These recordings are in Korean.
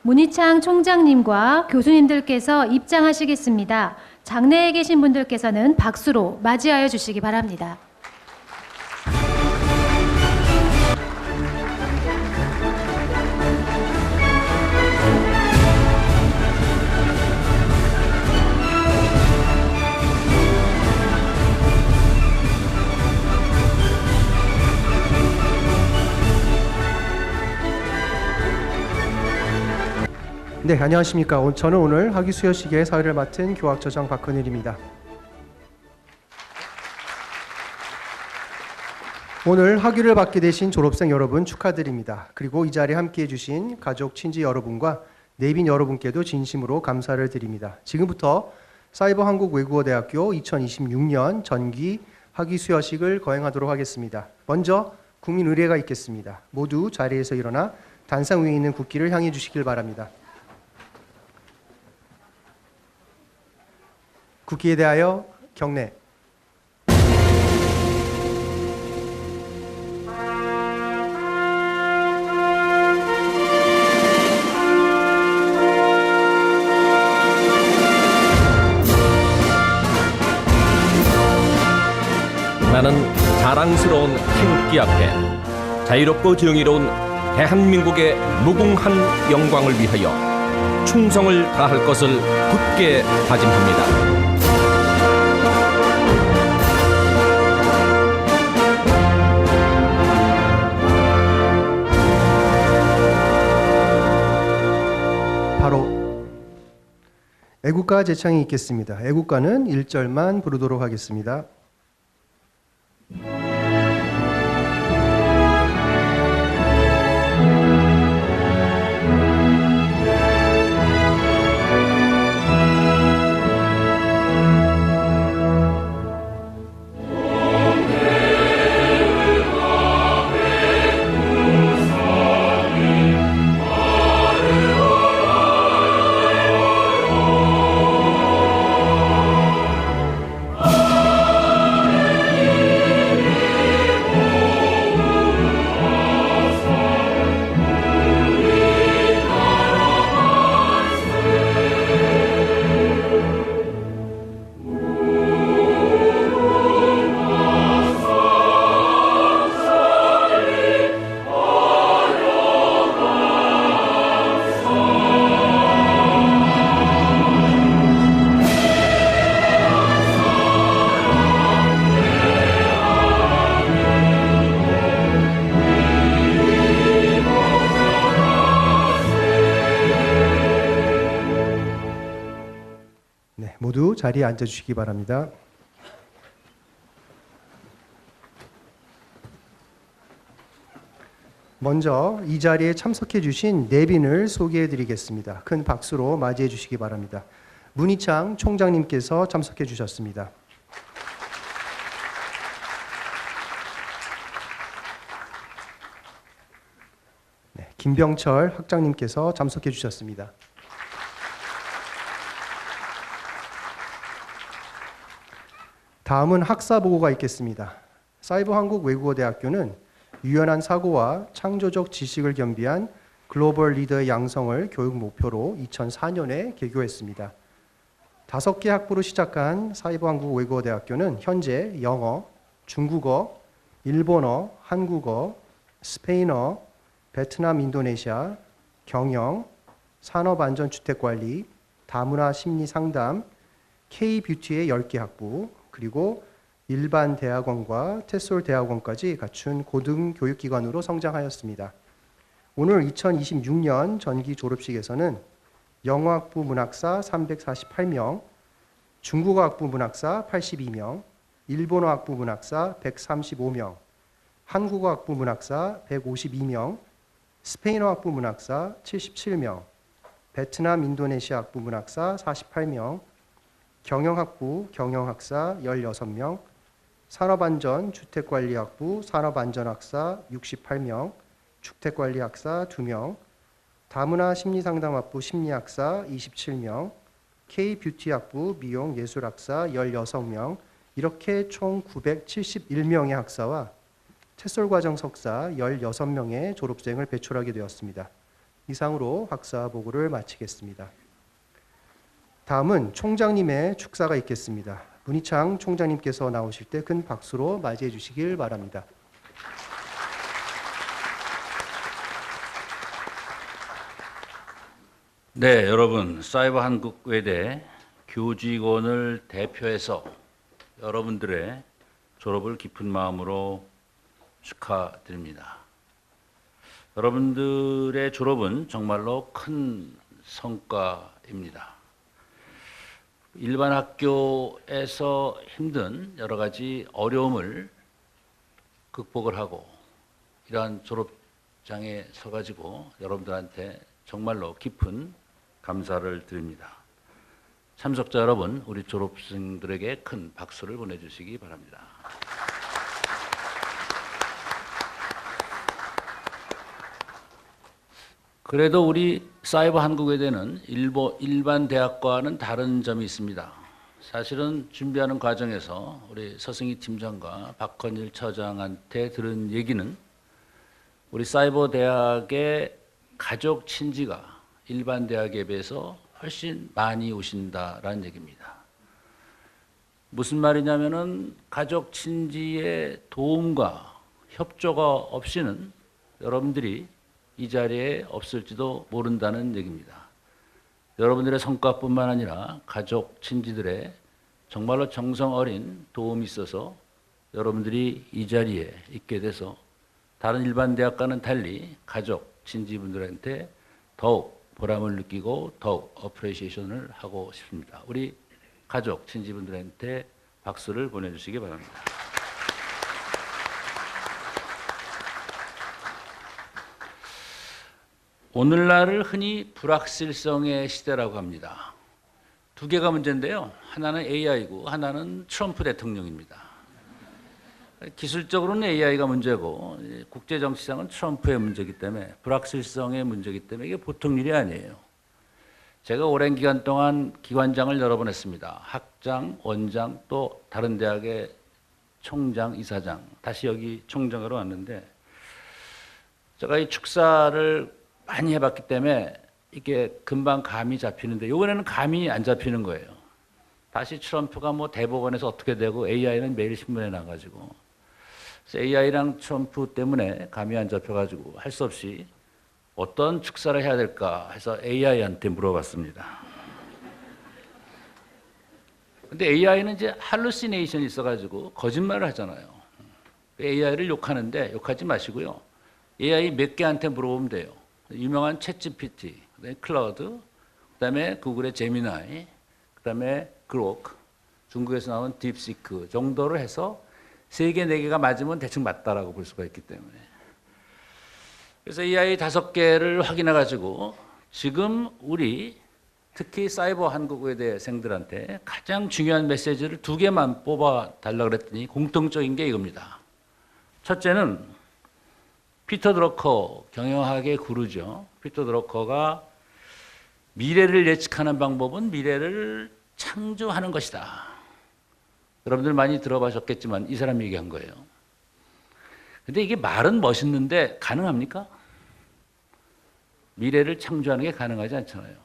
문희창 총장님과 교수님들께서 입장하시겠습니다. 장내에 계신 분들께서는 박수로 맞이하여 주시기 바랍니다. 네, 안녕하십니까. 저는 오늘 학위 수여식의 사회를 맡은 교학처장 박근일입니다. 오늘 학위를 받게 되신 졸업생 여러분 축하드립니다. 그리고 이 자리에 함께해 주신 가족, 친지 여러분과 내빈 여러분께도 진심으로 감사를 드립니다. 지금부터 사이버한국외국어대학교 2026년 전기 학위 수여식을 거행하도록 하겠습니다. 먼저 국민의례가 있겠습니다. 모두 자리에서 일어나 단상 위에 있는 국기를 향해 주시길 바랍니다. 국기에 대하여 경례. 나는 자랑스러운 태극기 앞에 자유롭고 정의로운 대한민국의 무궁한 영광을 위하여 충성을 다할 것을 굳게 다짐합니다. 바로 애국가 제창이 있겠습니다. 애국가는 1절만 부르도록 하겠습니다. 네, 모두 자리에 앉아주시기 바랍니다. 먼저 이 자리에 참석해 주신 내빈을 소개해 드리겠습니다. 큰 박수로 맞이해 주시기 바랍니다. 문희창 총장님께서 참석해 주셨습니다. 네, 김병철 학장님께서 참석해 주셨습니다. 다음은 학사 보고가 있겠습니다. 사이버한국외국어대학교는 유연한 사고와 창조적 지식을 겸비한 글로벌 리더의 양성을 교육 목표로 2004년에 개교했습니다. 5개 학부로 시작한 사이버한국외국어대학교는 현재 영어, 중국어, 일본어, 한국어, 스페인어, 베트남, 인도네시아, 경영, 산업안전주택관리, 다문화 심리상담, K-뷰티의 10개 학부, 그리고 일반 대학원과 테솔 대학원까지 갖춘 고등교육기관으로 성장하였습니다. 오늘 2026년 전기 졸업식에서는 영어학부 문학사 348명, 중국어학부 문학사 82명, 일본어학부 문학사 135명, 한국어학부 문학사 152명, 스페인어학부 문학사 77명, 베트남, 인도네시아 학부 문학사 48명, 경영학부 경영학사 16명, 산업안전 주택관리학부 산업안전학사 68명, 주택관리학사 2명, 다문화 심리상담학부 심리학사 27명, K-뷰티학부 미용예술학사 16명, 이렇게 총 971명의 학사와 채솔과정 석사 16명의 졸업생을 배출하게 되었습니다. 이상으로 학사 보고를 마치겠습니다. 다음은 총장님의 축사가 있겠습니다. 문희창 총장님께서 나오실 때 큰 박수로 맞이해 주시길 바랍니다. 네, 여러분, 사이버 한국외대 교직원을 대표해서 여러분들의 졸업을 깊은 마음으로 축하드립니다. 여러분들의 졸업은 정말로 큰 성과입니다. 일반 학교에서 힘든 여러 가지 어려움을 극복을 하고 이러한 졸업장에 서가지고 여러분들한테 정말로 깊은 감사를 드립니다. 참석자 여러분, 우리 졸업생들에게 큰 박수를 보내주시기 바랍니다. 그래도 우리 사이버 한국외대는 일반 대학과는 다른 점이 있습니다. 사실은 준비하는 과정에서 우리 서승희 팀장과 박헌일 처장한테 들은 얘기는 우리 사이버 대학의 가족 친지가 일반 대학에 비해서 훨씬 많이 오신다라는 얘기입니다. 무슨 말이냐면은 가족 친지의 도움과 협조가 없이는 여러분들이 이 자리에 없을지도 모른다는 얘기입니다. 여러분들의 성과뿐만 아니라 가족 친지들의 정말로 정성 어린 도움이 있어서 여러분들이 이 자리에 있게 돼서 다른 일반 대학과는 달리 가족 친지분들한테 더욱 보람을 느끼고 더욱 어프리시에이션을 하고 싶습니다. 우리 가족 친지분들한테 박수를 보내주시기 바랍니다. 오늘날을 흔히 불확실성의 시대라고 합니다. 두 개가 문제인데요. 하나는 AI고 하나는 트럼프 대통령입니다. 기술적으로는 AI가 문제고 국제정치상은 트럼프의 문제이기 때문에 불확실성의 문제이기 때문에 이게 보통 일이 아니에요. 제가 오랜 기간 동안 기관장을 여러 번 했습니다. 학장, 원장, 또 다른 대학의 총장, 이사장, 다시 여기 총장으로 왔는데 제가 이 축사를 많이 해봤기 때문에 이게 금방 감이 잡히는데 이번에는 감이 안 잡히는 거예요. 다시 트럼프가 뭐 대법원에서 어떻게 되고 AI는 매일 신문에 나가지고 AI랑 트럼프 때문에 감이 안 잡혀가지고 할 수 없이 어떤 축사를 해야 될까 해서 AI한테 물어봤습니다. 근데 AI는 이제 할루시네이션이 있어가지고 거짓말을 하잖아요. AI를 욕하는데 욕하지 마시고요. AI 몇 개한테 물어보면 돼요. 유명한 챗GPT, 그다음에 클라우드, 그다음에 구글의 제미나이, 그다음에 그록, 중국에서 나온 딥시크 정도를 해서 3개, 4개가 맞으면 대충 맞다라고 볼 수가 있기 때문에. 그래서 AI 5개를 확인해가지고 지금 우리 특히 사이버 한국외대생들한테 가장 중요한 메시지를 2개만 뽑아달라고 그랬더니 공통적인 게 이겁니다. 첫째는 피터 드러커, 경영학의 구루죠. 피터 드러커가 미래를 예측하는 방법은 미래를 창조하는 것이다. 여러분들 많이 들어보셨겠지만 이 사람이 얘기한 거예요. 근데 이게 말은 멋있는데 가능합니까? 미래를 창조하는 게 가능하지 않잖아요.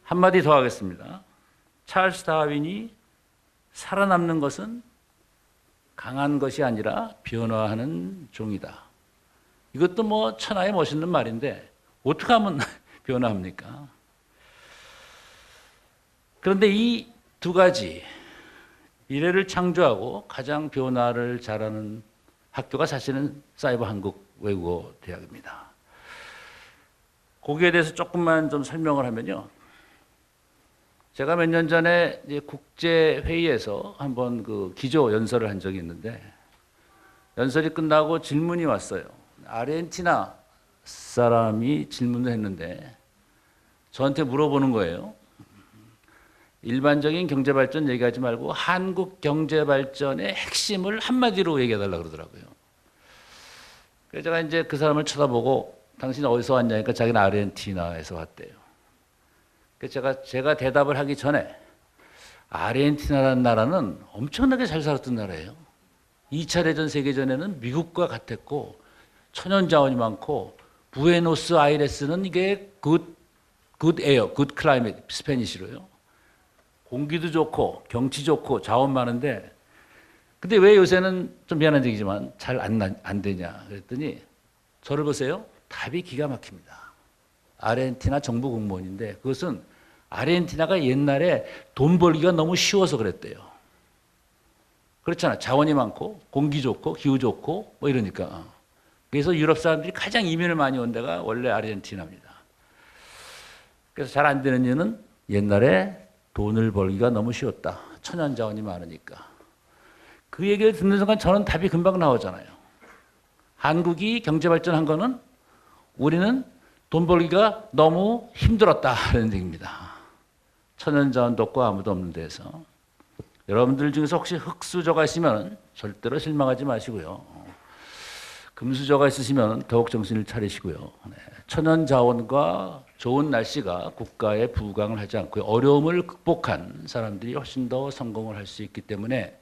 한마디 더 하겠습니다. 찰스 다윈이 살아남는 것은 강한 것이 아니라 변화하는 종이다. 이것도 뭐 천하의 멋있는 말인데 어떻게 하면 변화합니까? 그런데 이 2가지 미래를 창조하고 가장 변화를 잘하는 학교가 사실은 사이버 한국 외국어 대학입니다. 거기에 대해서 조금만 좀 설명을 하면요. 제가 몇 년 전에 이제 국제회의에서 한번 그 기조 연설을 한 적이 있는데 연설이 끝나고 질문이 왔어요. 아르헨티나 사람이 질문을 했는데 저한테 물어보는 거예요. 일반적인 경제발전 얘기하지 말고 한국 경제발전의 핵심을 한마디로 얘기해달라고 그러더라고요. 그래서 제가 이제 그 사람을 쳐다보고 당신 어디서 왔냐니까 자기는 아르헨티나에서 왔대요. 그래서 제가 대답을 하기 전에 아르헨티나라는 나라는 엄청나게 잘 살았던 나라예요. 2차 대전 세계전에는 미국과 같았고 천연자원이 많고 부에노스아이레스는 이게 굿 에어, 굿 클라이밋 스페니시로요. 공기도 좋고 경치 좋고 자원 많은데 근데 왜 요새는 좀 미안한 얘기지만 잘 안 되냐 그랬더니 저를 보세요. 답이 기가 막힙니다. 아르헨티나 정부 공무원인데 그것은 아르헨티나가 옛날에 돈 벌기가 너무 쉬워서 그랬대요. 그렇잖아. 자원이 많고 공기 좋고 기후 좋고 뭐 이러니까. 그래서 유럽 사람들이 가장 이민을 많이 온 데가 원래 아르헨티나입니다. 그래서 잘 안 되는 이유는 옛날에 돈을 벌기가 너무 쉬웠다. 천연 자원이 많으니까. 그 얘기를 듣는 순간 저는 답이 금방 나오잖아요. 한국이 경제 발전한 거는 우리는 돈 벌기가 너무 힘들었다라는 얘기입니다. 천연 자원도 없고 아무도 없는 데서. 여러분들 중에서 혹시 흙수저가 있으면 절대로 실망하지 마시고요. 금수저가 있으시면 더욱 정신을 차리시고요. 천연 자원과 좋은 날씨가 국가에 부강을 하지 않고 어려움을 극복한 사람들이 훨씬 더 성공을 할 수 있기 때문에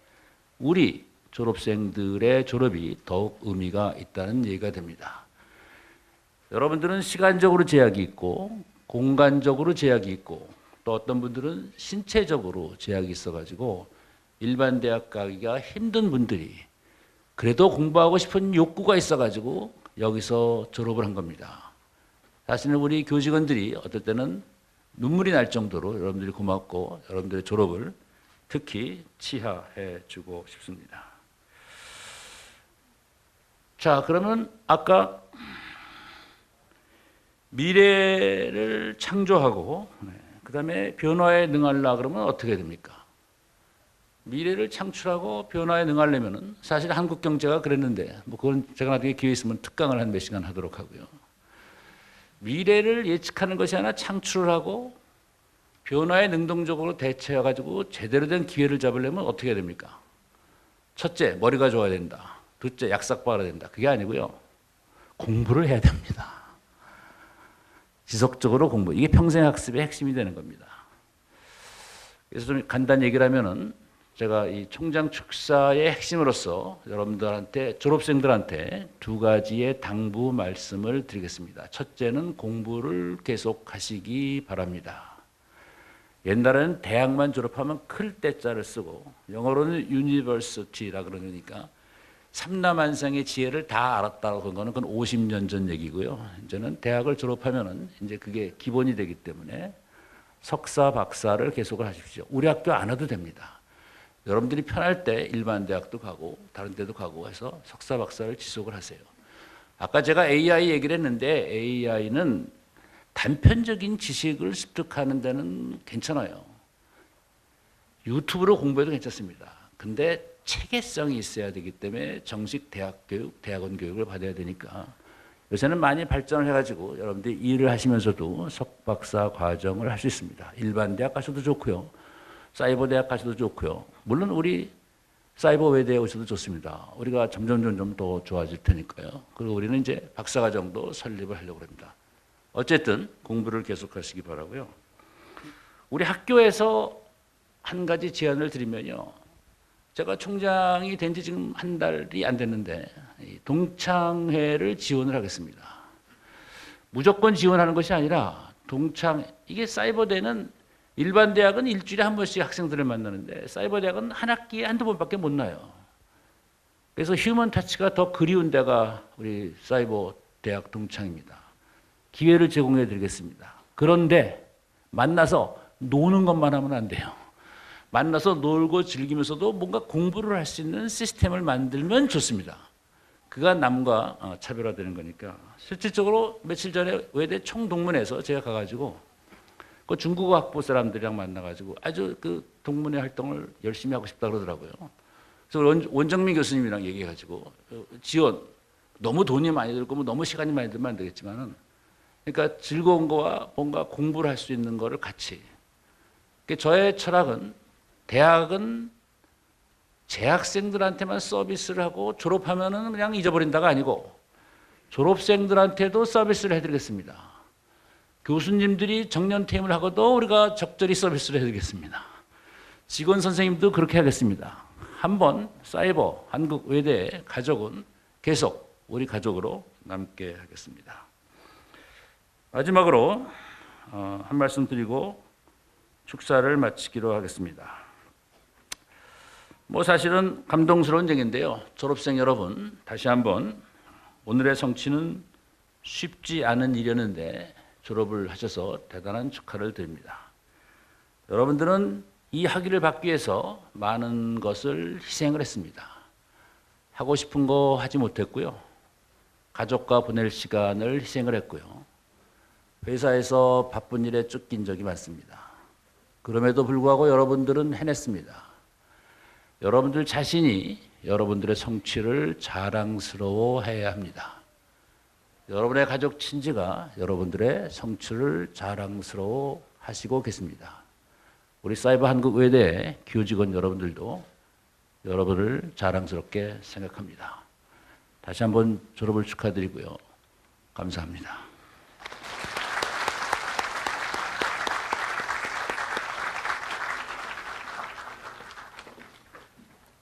우리 졸업생들의 졸업이 더욱 의미가 있다는 얘기가 됩니다. 여러분들은 시간적으로 제약이 있고 공간적으로 제약이 있고 또 어떤 분들은 신체적으로 제약이 있어가지고 일반 대학 가기가 힘든 분들이 그래도 공부하고 싶은 욕구가 있어가지고 여기서 졸업을 한 겁니다. 사실은 우리 교직원들이 어떨 때는 눈물이 날 정도로 여러분들이 고맙고 여러분들의 졸업을 특히 치하해 주고 싶습니다. 자, 그러면 아까 미래를 창조하고 그다음에 변화에 능하려 그러면 어떻게 됩니까? 미래를 창출하고 변화에 능하려면은 사실 한국 경제가 그랬는데 뭐 그건 제가 나중에 기회 있으면 특강을 한 몇 시간 하도록 하고요. 미래를 예측하는 것이 아니라 창출을 하고 변화에 능동적으로 대처해 가지고 제대로 된 기회를 잡으려면 어떻게 해야 됩니까? 첫째, 머리가 좋아야 된다. 둘째, 약삭 빨아야 된다. 그게 아니고요. 공부를 해야 됩니다. 지속적으로 공부. 이게 평생 학습의 핵심이 되는 겁니다. 그래서 좀 간단히 얘기를 하면은 제가 이 총장 축사의 핵심으로서 여러분들한테 졸업생들한테 두 가지의 당부 말씀을 드리겠습니다. 첫째는 공부를 계속 하시기 바랍니다. 옛날에는 대학만 졸업하면 클 때자를 쓰고 영어로는 university라 그러니까 삼라만상의 지혜를 다 알았다고 그런 거는 그건 50년 전 얘기고요. 이제는 대학을 졸업하면은 이제 그게 기본이 되기 때문에 석사, 박사를 계속을 하십시오. 우리 학교 안 와도 됩니다. 여러분들이 편할 때 일반 대학도 가고 다른 데도 가고 해서 석사, 박사를 지속을 하세요. 아까 제가 AI 얘기를 했는데 AI는 단편적인 지식을 습득하는 데는 괜찮아요. 유튜브로 공부해도 괜찮습니다. 근데 체계성이 있어야 되기 때문에 정식 대학 교육, 대학원 교육을 받아야 되니까 요새는 많이 발전을 해가지고 여러분들이 일을 하시면서도 석박사 과정을 할 수 있습니다. 일반 대학 가셔도 좋고요. 사이버 대학 가셔도 좋고요. 물론 우리 사이버 외대에 오셔도 좋습니다. 우리가 점점 더 좋아질 테니까요. 그리고 우리는 이제 박사과정도 설립을 하려고 합니다. 어쨌든 공부를 계속하시기 바라고요. 우리 학교에서 한 가지 제안을 드리면요. 제가 총장이 된 지 지금 한 달이 안 됐는데 동창회를 지원을 하겠습니다. 무조건 지원하는 것이 아니라 이게 사이버대는 일반 대학은 일주일에 한 번씩 학생들을 만나는데 사이버 대학은 한 학기에 한두 번밖에 못 나요. 그래서 휴먼 터치가 더 그리운 데가 우리 사이버 대학 동창입니다. 기회를 제공해 드리겠습니다. 그런데 만나서 노는 것만 하면 안 돼요. 만나서 놀고 즐기면서도 뭔가 공부를 할 수 있는 시스템을 만들면 좋습니다. 그가 남과 차별화되는 거니까. 실질적으로 며칠 전에 외대 총동문회에서 제가 가가지고 그 중국어 학부 사람들이랑 만나가지고 아주 그 동문회 활동을 열심히 하고 싶다 그러더라고요. 그래서 원정민 교수님이랑 얘기해가지고 지원, 너무 돈이 많이 들고 뭐 너무 시간이 많이 들면 안 되겠지만은 그러니까 즐거운 거와 뭔가 공부를 할 수 있는 거를 같이. 저의 철학은 대학은 재학생들한테만 서비스를 하고 졸업하면은 그냥 잊어버린다가 아니고 졸업생들한테도 서비스를 해드리겠습니다. 교수님들이 정년퇴임을 하고도 우리가 적절히 서비스를 해드리겠습니다. 직원 선생님도 그렇게 하겠습니다. 한번 사이버 한국 외대 가족은 계속 우리 가족으로 남게 하겠습니다. 마지막으로 한 말씀 드리고 축사를 마치기로 하겠습니다. 사실은 감동스러운 얘기인데요. 졸업생 여러분, 다시 한번 오늘의 성취는 쉽지 않은 일이었는데 졸업을 하셔서 대단한 축하를 드립니다. 여러분들은 이 학위를 받기 위해서 많은 것을 희생을 했습니다. 하고 싶은 거 하지 못했고요. 가족과 보낼 시간을 희생을 했고요. 회사에서 바쁜 일에 쫓긴 적이 많습니다. 그럼에도 불구하고 여러분들은 해냈습니다. 여러분들 자신이 여러분들의 성취를 자랑스러워해야 합니다. 여러분의 가족 친지가 여러분들의 성취를 자랑스러워하시고 계십니다. 우리 사이버 한국외대 교직원 여러분들도 여러분을 자랑스럽게 생각합니다. 다시 한번 졸업을 축하드리고요. 감사합니다.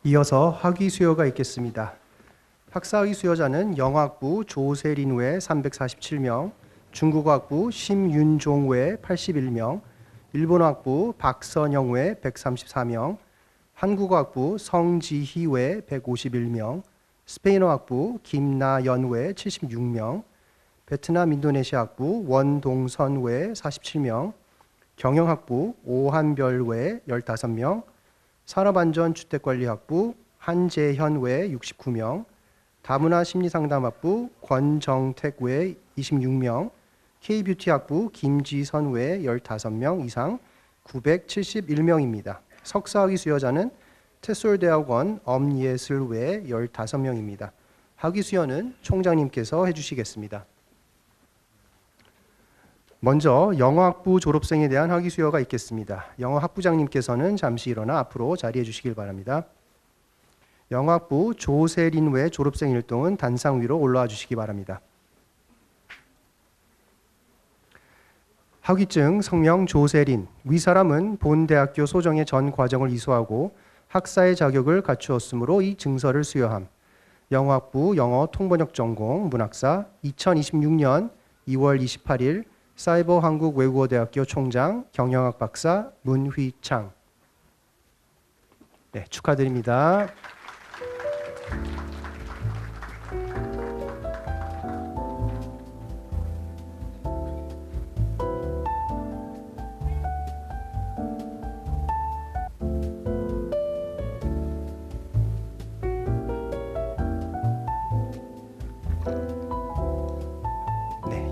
이어서 학위 수여가 있겠습니다. 학사학위 수여자는 영어학부 조세린 외 347명, 중국어학부 심윤종 외 81명, 일본어학부 박선영 외 134명, 한국어학부 성지희 외 151명, 스페인어학부 김나연 외 76명, 베트남 인도네시아학부 원동선 외 47명, 경영학부 오한별 외 15명, 산업안전주택관리학부 한재현 외 69명, 다문화 심리상담학부 권정택 외 26명, K뷰티학부 김지선 외 15명 이상 971명입니다. 석사학위 수여자는 테솔대학원 엄예슬 외 15명입니다. 학위 수여는 총장님께서 해주시겠습니다. 먼저 영어학부 졸업생에 대한 학위 수여가 있겠습니다. 영어학부장님께서는 잠시 일어나 앞으로 자리해 주시길 바랍니다. 영어학부 조세린 외 졸업생 일동은 단상 위로 올라와 주시기 바랍니다. 학위증 성명 조세린, 위 사람은 본 대학교 소정의 전 과정을 이수하고 학사의 자격을 갖추었으므로 이 증서를 수여함. 영어학부 영어 통번역 전공 문학사 2026년 2월 28일 사이버 한국 외국어대학교 총장 경영학 박사 문휘창. 네, 축하드립니다.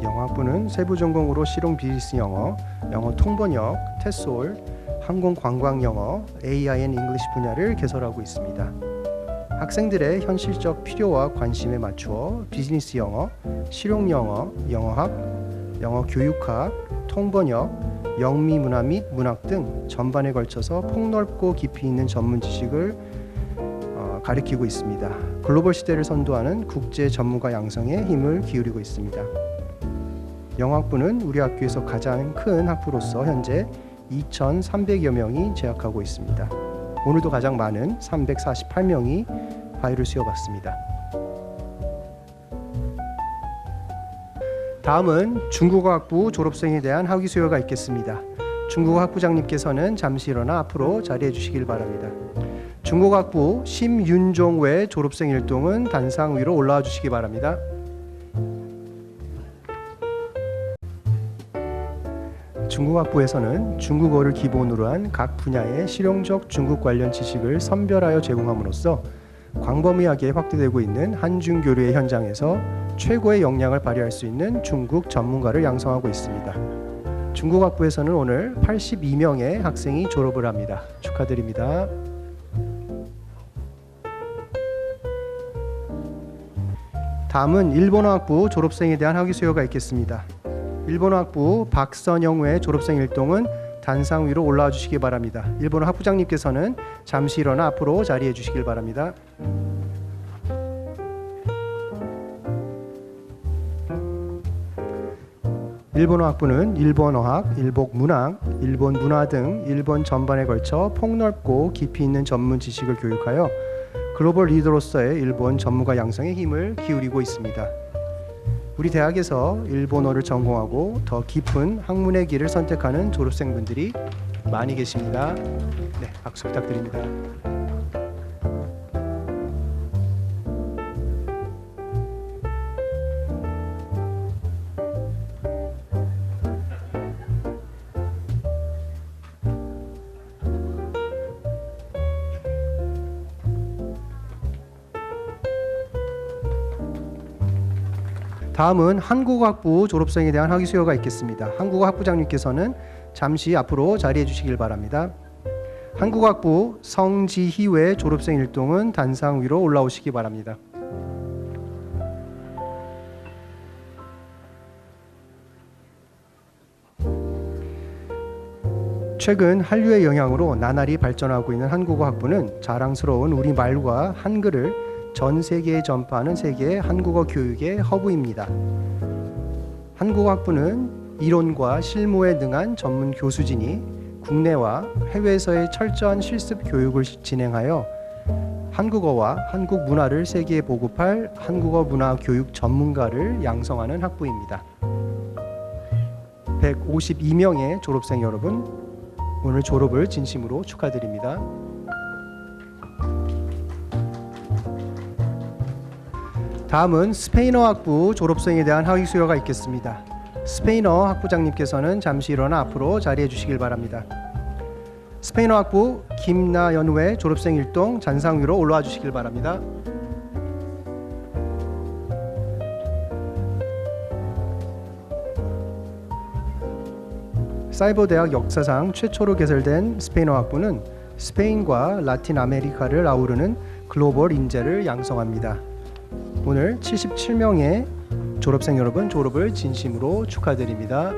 영어학부는 세부 전공으로 실용 비즈니스 영어, 영어 통번역, 테솔, 항공 관광 영어, AI 앤 잉글리시 분야를 개설하고 있습니다. 학생들의 현실적 필요와 관심에 맞추어 비즈니스 영어, 실용 영어, 영어학, 영어 교육학, 통번역, 영미 문화 및 문학 등 전반에 걸쳐서 폭넓고 깊이 있는 전문 지식을 가리키고 있습니다. 글로벌 시대를 선도하는 국제 전문가 양성에 힘을 기울이고 있습니다. 영어학부는 우리 학교에서 가장 큰 학부로서 현재 2,300여 명이 재학하고 있습니다. 오늘도 가장 많은 348명이 학위를 수여받습니다. 다음은 중국어학부 졸업생에 대한 학위 수여가 있겠습니다. 중국어 학부장님께서는 잠시 일어나 앞으로 자리해 주시길 바랍니다. 중국어학부 심윤종 외 졸업생 일동은 단상 위로 올라와 주시기 바랍니다. 중국어학부에서는 중국어를 기본으로 한 각 분야의 실용적 중국 관련 지식을 선별하여 제공함으로써 광범위하게 확대되고 있는 한중 교류의 현장에서 최고의 역량을 발휘할 수 있는 중국 전문가를 양성하고 있습니다. 중국어학부에서는 오늘 82명의 학생이 졸업을 합니다. 축하드립니다. 다음은 일본어학부 졸업생에 대한 학위 수여가 있겠습니다. 일본어학부 박선영 외 졸업생 일동은 단상 위로 올라와 주시기 바랍니다. 일본어 학부장님께서는 잠시 일어나 앞으로 자리해 주시길 바랍니다. 일본어학부는 일본어학, 일본문학, 일본 문화 등 일본 전반에 걸쳐 폭넓고 깊이 있는 전문 지식을 교육하여 글로벌 리더로서의 일본 전문가 양성에 힘을 기울이고 있습니다. 우리 대학에서 일본어를 전공하고 더 깊은 학문의 길을 선택하는 졸업생분들이 많이 계십니다. 네, 박수 부탁드립니다. 다음은 한국어학부 졸업생에 대한 학위 수여가 있겠습니다. 한국어학부장님께서는 잠시 앞으로 자리해 주시길 바랍니다. 한국어학부 성지희외 졸업생 일동은 단상 위로 올라오시기 바랍니다. 최근 한류의 영향으로 나날이 발전하고 있는 한국어학부는 자랑스러운 우리말과 한글을 전 세계에 전파하는 세계의 한국어 교육의 허브입니다. 한국어학부는 이론과 실무에 능한 전문 교수진이 국내와 해외에서의 철저한 실습 교육을 진행하여 한국어와 한국 문화를 세계에 보급할 한국어 문화 교육 전문가를 양성하는 학부입니다. 152명의 졸업생 여러분, 오늘 졸업을 진심으로 축하드립니다. 다음은 스페인어 학부 졸업생에 대한 학위 수여가 있겠습니다. 스페인어 학부장님께서는 잠시 일어나 앞으로 자리해 주시길 바랍니다. 스페인어 학부 김나연회 졸업생 일동 잔상 위로 올라와 주시길 바랍니다. 사이버대학 역사상 최초로 개설된 스페인어 학부는 스페인과 라틴 아메리카를 아우르는 글로벌 인재를 양성합니다. 오늘 77명의 졸업생 여러분 졸업을 진심으로 축하드립니다.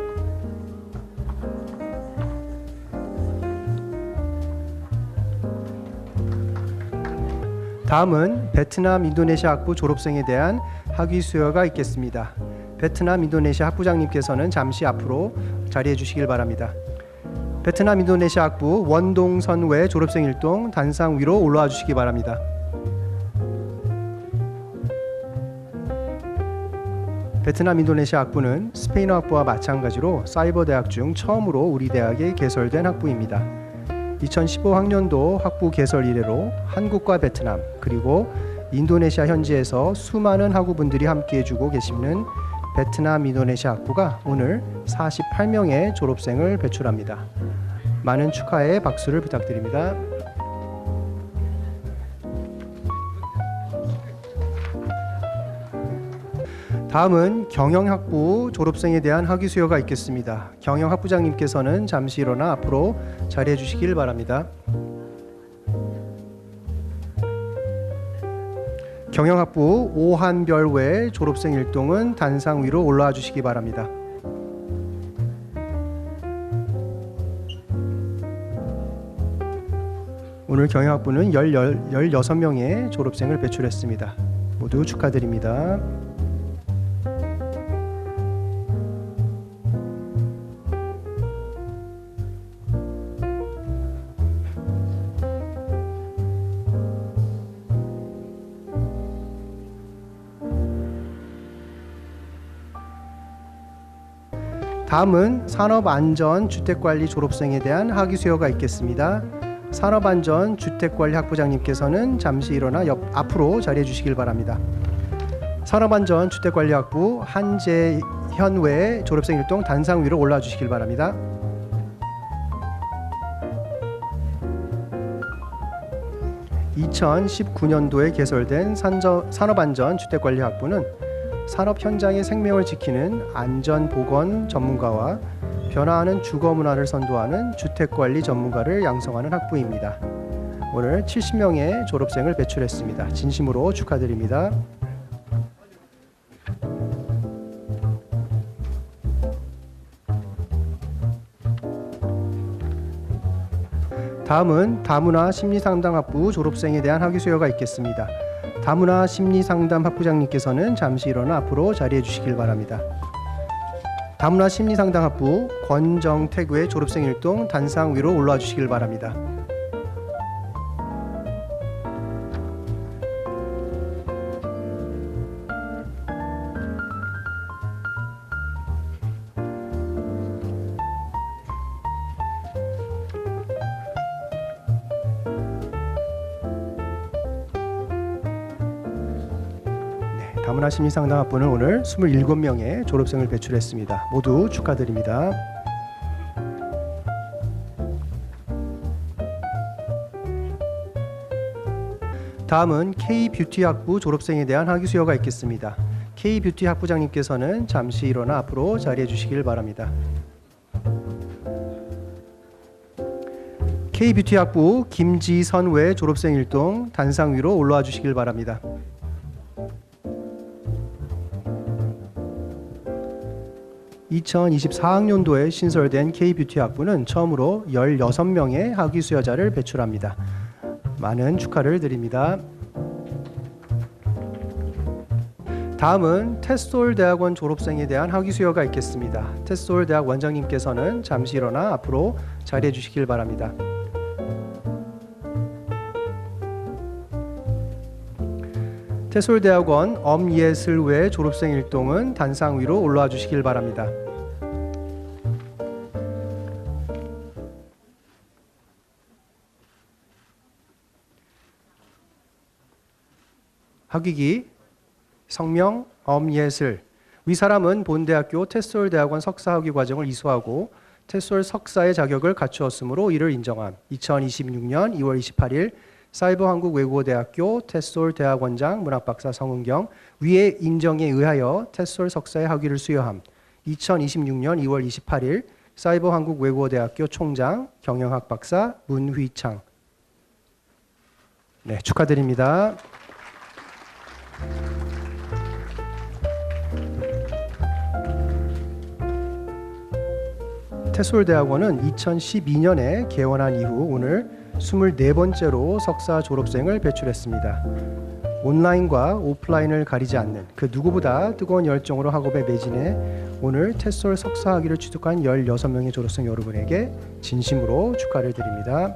다음은 베트남 인도네시아 학부 졸업생에 대한 학위 수여가 있겠습니다. 베트남 인도네시아 학부장님께서는 잠시 앞으로 자리해 주시길 바랍니다. 베트남 인도네시아 학부 원동선외 졸업생 일동 단상 위로 올라와 주시기 바랍니다. 베트남 인도네시아 학부는 스페인어 학부와 마찬가지로 사이버 대학 중 처음으로 우리 대학에 개설된 학부입니다. 2015 학년도 학부 개설 이래로 한국과 베트남 그리고 인도네시아 현지에서 수많은 학우분들이 함께해주고 계시는 베트남 인도네시아 학부가 오늘 48명의 졸업생을 배출합니다. 많은 축하의 박수를 부탁드립니다. 다음은 경영학부 졸업생에 대한 학위 수여가 있겠습니다. 경영학부장님께서는 잠시 일어나 앞으로 자리해 주시길 바랍니다. 경영학부 오한별외 졸업생 일동은 단상 위로 올라와 주시기 바랍니다. 오늘 경영학부는 16명의 졸업생을 배출했습니다. 모두 축하드립니다. 다음은 산업안전주택관리 졸업생에 대한 학위 수여가 있겠습니다. 산업안전주택관리 학부장님께서는 잠시 일어나 앞으로 자리해 주시길 바랍니다. 산업안전주택관리학부 한재현외 졸업생 일동 단상 위로 올라와 주시길 바랍니다. (2019년도에) 개설된 산업안전주택관리학부는 산업 현장의 생명을 지키는 안전보건 전문가와 변화하는 주거 문화를 선도하는 주택관리 전문가를 양성하는 학부입니다. 오늘 70명의 졸업생을 배출했습니다. 진심으로 축하드립니다. 다음은 다문화 심리상담학부 졸업생에 대한 학위 수여가 있겠습니다. 다문화 심리상담 학부장님께서는 잠시 일어나 앞으로 자리해 주시길 바랍니다. 다문화 심리상담학부 권정택외 졸업생 일동 단상 위로 올라와 주시길 바랍니다. 다문화 심리 상담학부는 오늘 27명의 졸업생을 배출했습니다. 모두 축하드립니다. 다음은 K-뷰티 학부 졸업생에 대한 학위 수여가 있겠습니다. K-뷰티 학부장님께서는 잠시 일어나 앞으로 자리해 주시길 바랍니다. K-뷰티 학부 김지선 외 졸업생 일동 단상 위로 올라와 주시길 바랍니다. (2024학년도에) 신설된 K-뷰티 학부는 처음으로 16명의 학위 수여자를 배출합니다. 많은 축하를 드립니다. 다음은 테스솔 대학원 졸업생에 대한 학위 수여가 있겠습니다. 테스솔 대학 원장님께서는 잠시 일어나 앞으로 자리해 주시길 바랍니다. 테솔 대학원 엄예슬 외 졸업생 일동은 단상 위로 올라와 주시길 바랍니다. 학위기 성명 엄예슬 위 사람은 본 대학교 테솔 대학원 석사 학위 과정을 이수하고 테솔 석사의 자격을 갖추었으므로 이를 인정함. 2026년 2월 28일 사이버한국외국어대학교 테솔 대학원장 문학박사 성은경 위의 인정에 의하여 테솔 석사의 학위를 수여함. 2026년 2월 28일 사이버한국외국어대학교 총장 경영학 박사 문휘창. 네, 축하드립니다. 테솔 대학원은 2012년에 개원한 이후 오늘 24번째로 석사 졸업생을 배출했습니다. 온라인과 오프라인을 가리지 않는 그 누구보다 뜨거운 열정으로 학업에 매진해 오늘 테솔 석사 학위를 취득한 16명의 졸업생 여러분에게 진심으로 축하를 드립니다.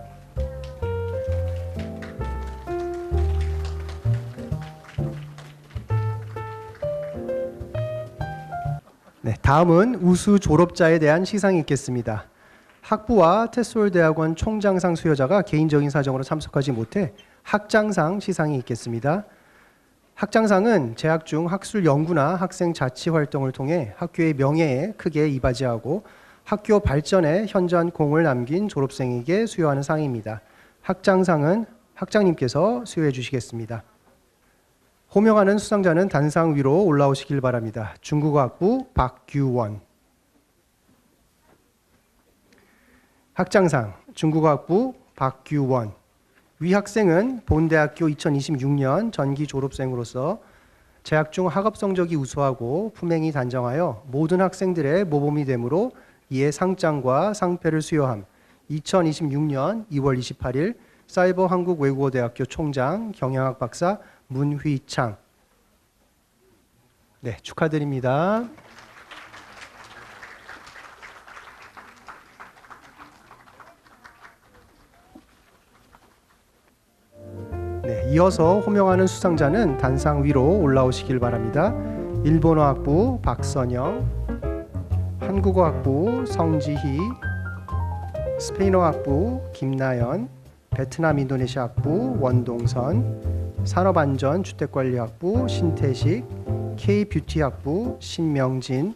네, 다음은 우수 졸업자에 대한 시상이 있겠습니다. 학부와 테솔 대학원 총장상 수여자가 개인적인 사정으로 참석하지 못해 학장상 시상이 있겠습니다. 학장상은 재학 중 학술 연구나 학생 자치 활동을 통해 학교의 명예에 크게 이바지하고 학교 발전에 현저한 공을 남긴 졸업생에게 수여하는 상입니다. 학장상은 학장님께서 수여해 주시겠습니다. 호명하는 수상자는 단상 위로 올라오시길 바랍니다. 중국어학부 박규원. 학장상 중국어학부 박규원. 위 학생은 본 대학교 2026년 전기 졸업생으로서 재학 중 학업 성적이 우수하고 품행이 단정하여 모든 학생들의 모범이 되므로 이에 상장과 상패를 수여함. 2026년 2월 28일 사이버한국외국어대학교 총장 경영학 박사 문휘창. 네, 축하드립니다. 네, 이어서 호명하는 수상자는 단상 위로 올라오시길 바랍니다. 일본어학부 박선영, 한국어학부 성지희, 스페인어학부 김나연, 베트남 인도네시아학부 원동선, 산업안전주택관리학부 신태식, K-뷰티학부 신명진.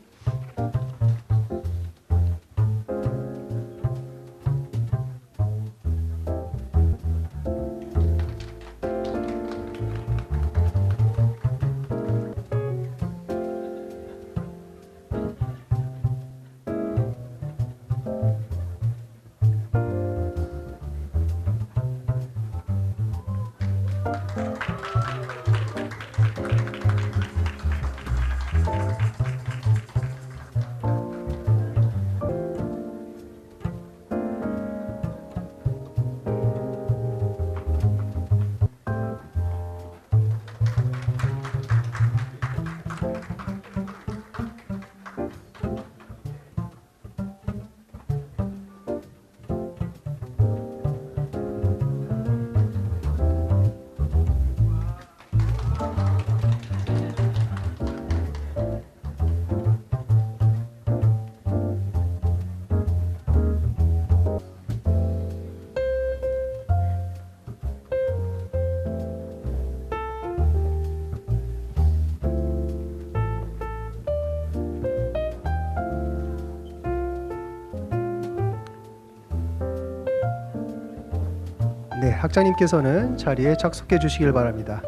네, 학장님께서는 자리에 착석해 주시길 바랍니다.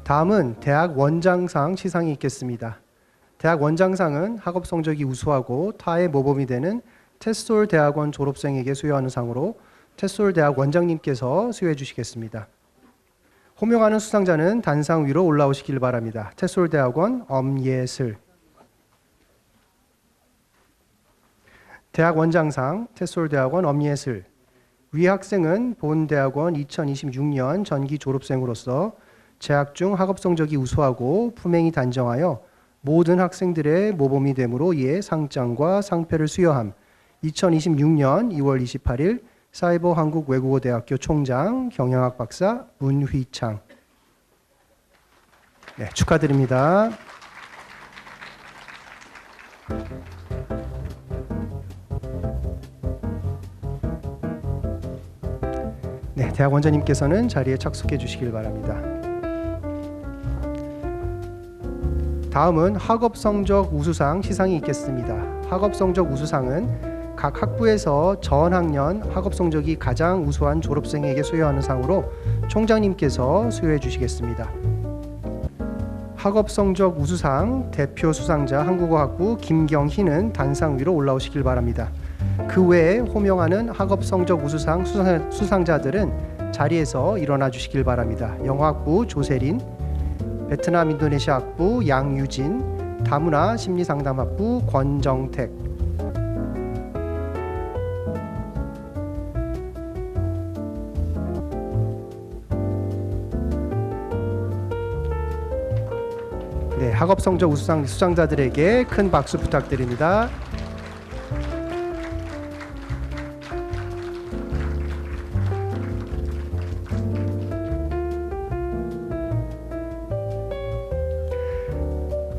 다음은 대학 원장상 시상이 있겠습니다. 대학 원장상은 학업 성적이 우수하고 타의 모범이 되는 테솔 대학원 졸업생에게 수여하는 상으로 테솔 대학 원장님께서 수여해 주시겠습니다. 호명하는 수상자는 단상 위로 올라오시길 바랍니다. 테솔 대학원 엄예슬. 대학 원장상 테솔 대학원 엄예슬. 위 학생은 본 대학원 2026년 전기 졸업생으로서 재학 중 학업 성적이 우수하고 품행이 단정하여 모든 학생들의 모범이 되므로 이에 상장과 상패를 수여함. 2026년 2월 28일 사이버 한국외국어대학교 총장 경영학 박사 문휘창. 네, 축하드립니다. 네, 대학 원장님께서는 자리에 착석해 주시길 바랍니다. 다음은 학업 성적 우수상 시상이 있겠습니다. 학업 성적 우수상은 각 학부에서 전 학년 학업 성적이 가장 우수한 졸업생에게 수여하는 상으로 총장님께서 수여해 주시겠습니다. 학업 성적 우수상 대표 수상자 한국어학부 김경희는 단상 위로 올라오시길 바랍니다. 그 외에 호명하는 학업 성적 우수상 수상자들은 자리에서 일어나 주시길 바랍니다. 영어학부 조세린, 베트남 인도네시아 학부 양유진, 다문화 심리상담학부 권정택. 네, 학업 성적 우수상 수상자들에게 큰 박수 부탁드립니다.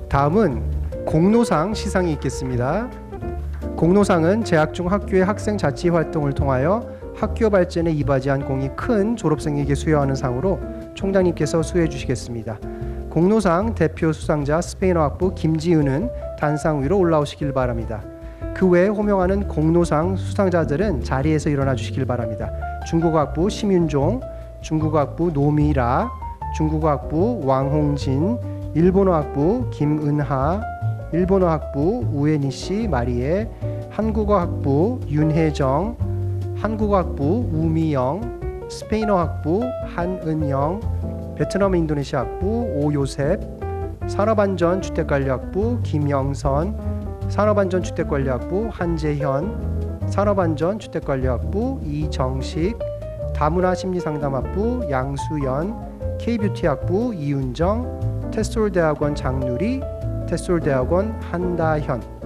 다음은 공로상 시상이 있겠습니다. 공로상은 재학 중 학교의 학생 자치 활동을 통하여 학교 발전에 이바지한 공이 큰 졸업생에게 수여하는 상으로 총장님께서 수여해 주시겠습니다. 공로상 대표 수상자 스페인어 학부 김지은은 단상 위로 올라오시길 바랍니다. 그 외에 호명하는 공로상 수상자들은 자리에서 일어나 주시길 바랍니다. 중국어 학부 심윤종, 중국어 학부 노미라, 중국어 학부 왕홍진, 일본어 학부 김은하, 일본어 학부 우에니시 마리에, 한국어 학부 윤혜정, 한국어 학부 우미영, 스페인어 학부 한은영, 베트남 인도네시아 학부 오요셉, 산업안전주택관리학부 김영선, 산업안전주택관리학부 한재현, 산업안전주택관리학부 이정식, 다문화심리상담학부 양수연, K뷰티학부 이윤정, 테솔대학원 장누리, 테솔대학원 한다현.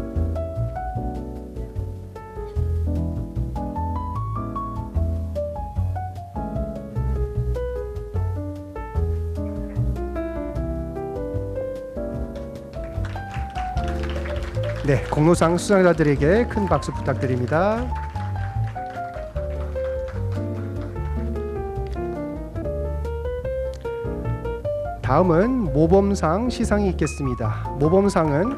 네, 공로상 수상자들에게 큰 박수 부탁드립니다. 다음은 모범상 시상이 있겠습니다. 모범상은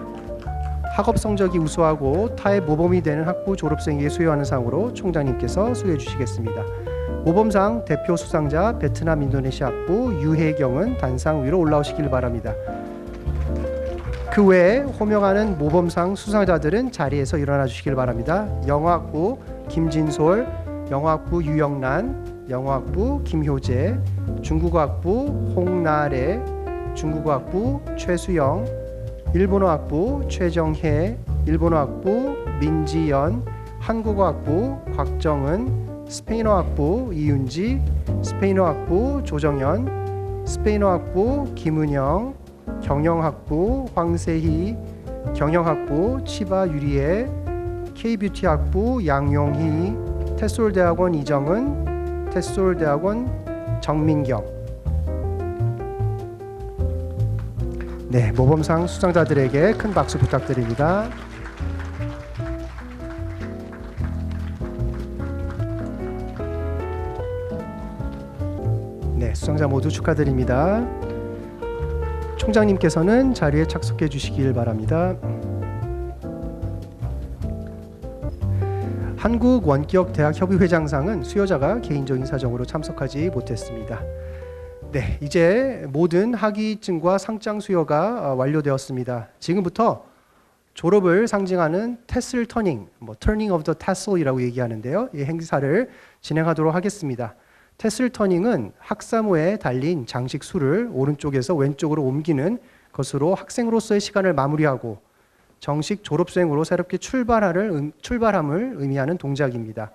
학업 성적이 우수하고 타의 모범이 되는 학부 졸업생에게 수여하는 상으로 총장님께서 수여해 주시겠습니다. 모범상 대표 수상자 베트남 인도네시아 학부 유혜경은 단상 위로 올라오시길 바랍니다. 그 외에 호명하는 모범상 수상자들은 자리에서 일어나 주시길 바랍니다. 영어학부 김진솔, 영어학부 유영란, 영어학부 김효재, 중국어학부 홍나래, 중국어학부 최수영, 일본어학부 최정혜, 일본어학부 민지연, 한국어학부 곽정은, 스페인어학부 이윤지, 스페인어학부 조정현, 스페인어학부 김은영, 경영학부 황세희, 경영학부 치바유리에, K뷰티학부 양용희, 테솔대학원 이정은, 테솔대학원 정민경. 네, 모범상 수상자들에게 큰 박수 부탁드립니다. 네, 수상자 모두 축하드립니다. 총장님께서는 자리에 착석해 주시길 바랍니다. 한국원기업대학협의회장상은 수여자가 개인적인 사정으로 참석하지 못했습니다. 네, 이제 모든 학위증과 상장 수여가 완료되었습니다. 지금부터 졸업을 상징하는 태슬 터닝, turning of the tassel이라고 얘기하는데요. 이 행사를 진행하도록 하겠습니다. 태슬 터닝은 학사모에 달린 장식 수를 오른쪽에서 왼쪽으로 옮기는 것으로 학생으로서의 시간을 마무리하고 정식 졸업생으로 새롭게 출발함을 의미하는 동작입니다.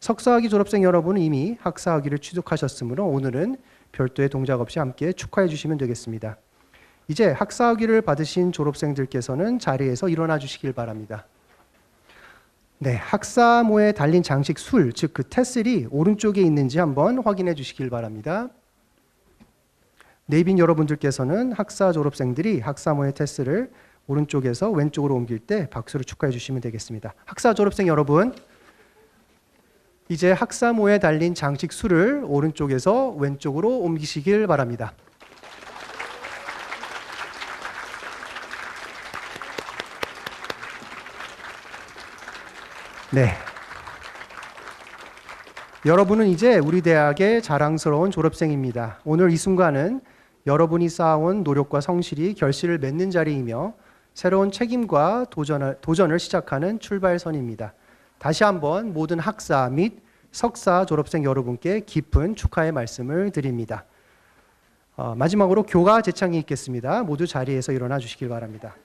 석사학위 졸업생 여러분은 이미 학사학위를 취득하셨으므로 오늘은 별도의 동작 없이 함께 축하해 주시면 되겠습니다. 이제 학사학위를 받으신 졸업생들께서는 자리에서 일어나 주시길 바랍니다. 네, 학사모에 달린 장식 술, 즉 그 태슬이 오른쪽에 있는지 한번 확인해 주시길 바랍니다. 내빈 여러분들께서는 학사 졸업생들이 학사모의 태슬을 오른쪽에서 왼쪽으로 옮길 때 박수로 축하해 주시면 되겠습니다. 학사 졸업생 여러분, 이제 학사모에 달린 장식 술을 오른쪽에서 왼쪽으로 옮기시길 바랍니다. 네. 여러분은 이제 우리 대학의 자랑스러운 졸업생입니다. 오늘 이 순간은 여러분이 쌓아온 노력과 성실이 결실을 맺는 자리이며 새로운 책임과 도전을 시작하는 출발선입니다. 다시 한번 모든 학사 및 석사 졸업생 여러분께 깊은 축하의 말씀을 드립니다. 마지막으로 교가 제창이 있겠습니다. 모두 자리에서 일어나 주시길 바랍니다.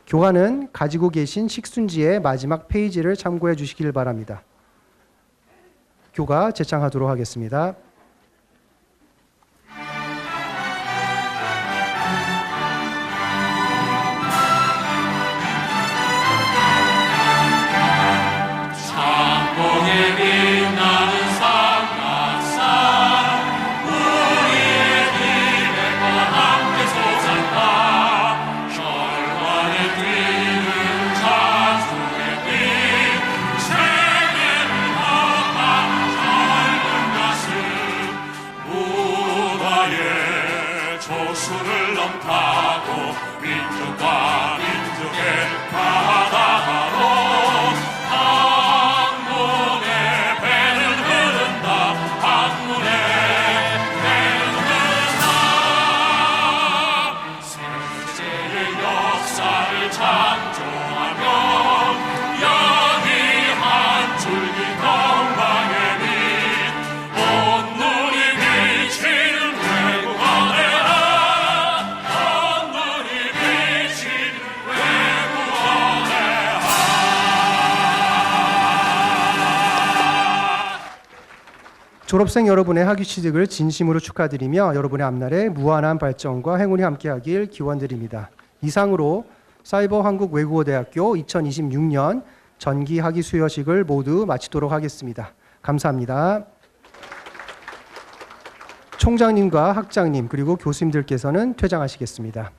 교가는 가지고 계신 식순지의 마지막 페이지를 참고해 주시길 바랍니다. 교가 제창하도록 하겠습니다. 조수를 넘타고 민족과 민족의 바다로 한문의 배는 흐른다. 한문의 배는 흐른다. 세계의 역사를 창조하며 여기 한 줄기 건강의 빛 온눈이 비치는 졸업생 여러분의 학위 취득을 진심으로 축하드리며 여러분의 앞날에 무한한 발전과 행운이 함께하길 기원드립니다. 이상으로 사이버 한국외국어대학교 2026년 전기 학위 수여식을 모두 마치도록 하겠습니다. 감사합니다. 총장님과 학장님 그리고 교수님들께서는 퇴장하시겠습니다.